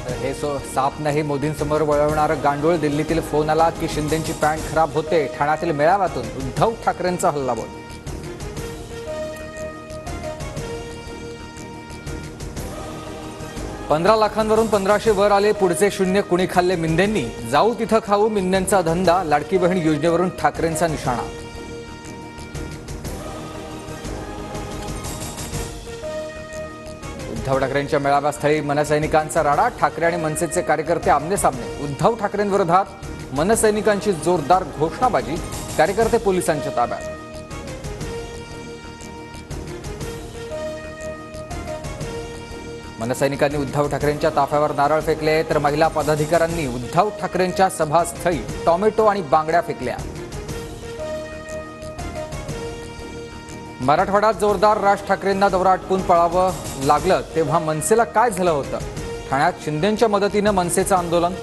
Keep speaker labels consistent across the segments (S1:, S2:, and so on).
S1: साप नाही मोदींसमोर वळवणारं गांडूळ. दिल्लीतील फोन आला की शिंदेंची पॅन्ट खराब होते. ठाण्यातील मेळाव्यातून उद्धव ठाकरेंचा हल्लाबोल. $15 लाखांवरून 1500 वर आले. पुढचे शून्य कुणी खाल्ले मिंदेंनी. जाऊ तिथं खाऊ मिंदेंचा धंदा. लाडकी बहीण योजनेवरून ठाकरेंचा निशाणा. उद्धव ठाकरेंच्या मेळाव्यास्थळी मनसैनिकांचा राडा. ठाकरे आणि मनसेचे कार्यकर्ते आमनेसामने. उद्धव ठाकरेंविरोधात मनसैनिकांची जोरदार घोषणाबाजी. कार्यकर्ते पोलिसांच्या ताब्यात. मनसैनिकांनी उद्धव ठाकरेंच्या ताफ्यावर नारळ फेकले तर महिला पदाधिकाऱ्यांनी उद्धव ठाकरेंच्या सभास्थळी टोमॅटो आणि बांगड्या फेकल्या. मराठवाड्यात जोरदार राज ठाकरेंना दौरा आटपून पळावं लागलं तेव्हा मनसेला काय झालं होतं? ठाण्यात शिंदेंच्या मदतीनं मनसेचं आंदोलन.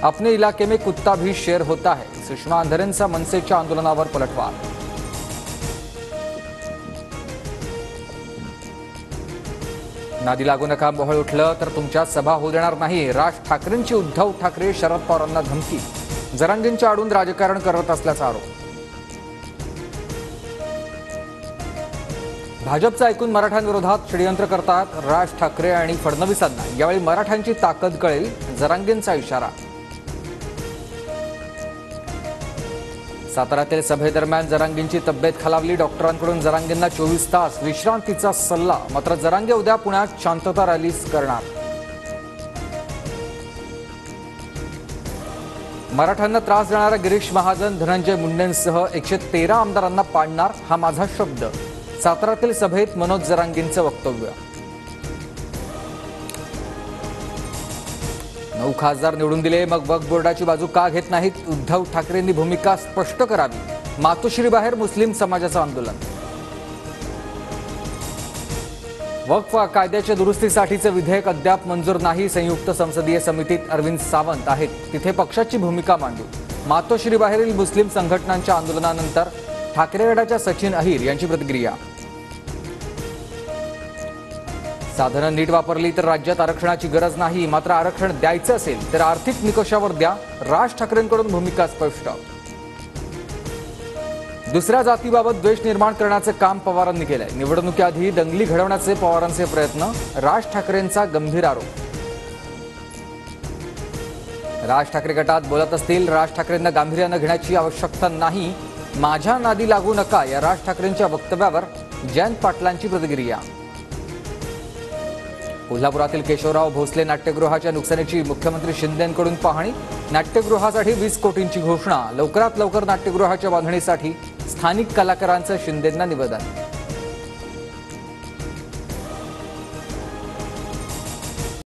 S1: अपने इलाके में कुत्ता भी शेर होता है. सुषमा अंधारेंचा मनसेच्या आंदोलनावर पलटवार. नादी लागू नका. मोहळ उठलं तर तुमच्या सभा होऊ देणार नाही. राज ठाकरेंची उद्धव ठाकरे शरद पवारांना धमकी. जरांगेंच्या आडून राजकारण करत असल्याचा आरोप. भाजपचं ऐकून मराठ्यांविरोधात षडयंत्र करतात राज ठाकरे आणि फडणवीसांना. यावेळी मराठ्यांची ताकद कळेल. जरांगेंचा इशारा. साताऱ्यातील सभेदरम्यान जरांगेंची तब्येत खालावली. डॉक्टरांकडून जरांगेंना 24 तास विश्रांतीचा सल्ला. मात्र जरांगे उद्या पुण्यात शांतता रॅली करणार. मराठ्यांना त्रास देणारा गिरीश महाजन धनंजय मुंडेंसह 113 आमदारांना पाडणार. हा माझा शब्द. साताऱ्यातील सभेत मनोज जरांगेंचं वक्तव्य. 9 खासदार निवडून दिले मग वक्फ बोर्डाची बाजू का घेत नाहीत? उद्धव ठाकरेंनी भूमिका स्पष्ट करावी. मातोश्रीबाहेर मुस्लिम समाजाचं आंदोलन. वक्फ कायद्याच्या दुरुस्तीसाठीचं विधेयक अद्याप मंजूर नाही. संयुक्त संसदीय समितीत अरविंद सावंत आहेत. तिथे पक्षाची भूमिका मांडू. मातोश्रीबाहेरील मुस्लिम संघटनांच्या आंदोलनानंतर ठाकरे गटाच्या सचिन अहिर यांची प्रतिक्रिया. साधनं नीट वापरली तर राज्यात आरक्षणाची गरज नाही. मात्र आरक्षण द्यायचं असेल तर आर्थिक निकषावर द्या. राज ठाकरेंकडून भूमिका स्पष्ट. दुसऱ्या जातीबाबत द्वेष निर्माण करण्याचं काम पवारांनी केलंय. निवडणुकीआधी दंगली घडवण्याचे पवारांचे प्रयत्न. राज ठाकरेंचा गंभीर आरोप. राज ठाकरे गटात बोलत असतील. राज ठाकरेंना गांभीर्यानं घेण्याची आवश्यकता नाही. माझ्या नादी लागू नका या राज ठाकरेंच्या वक्तव्यावर जयंत पाटलांची प्रतिक्रिया. कोल्हापुरातील केशवराव भोसले नाट्यगृहाच्या नुकसानीची मुख्यमंत्री शिंदेंकडून पाहणी. नाट्यगृहासाठी 20 कोटींची घोषणा. लवकरात लवकर नाट्यगृहाच्या बांधणीसाठी स्थानिक कलाकारांचं शिंदेंना निवेदन.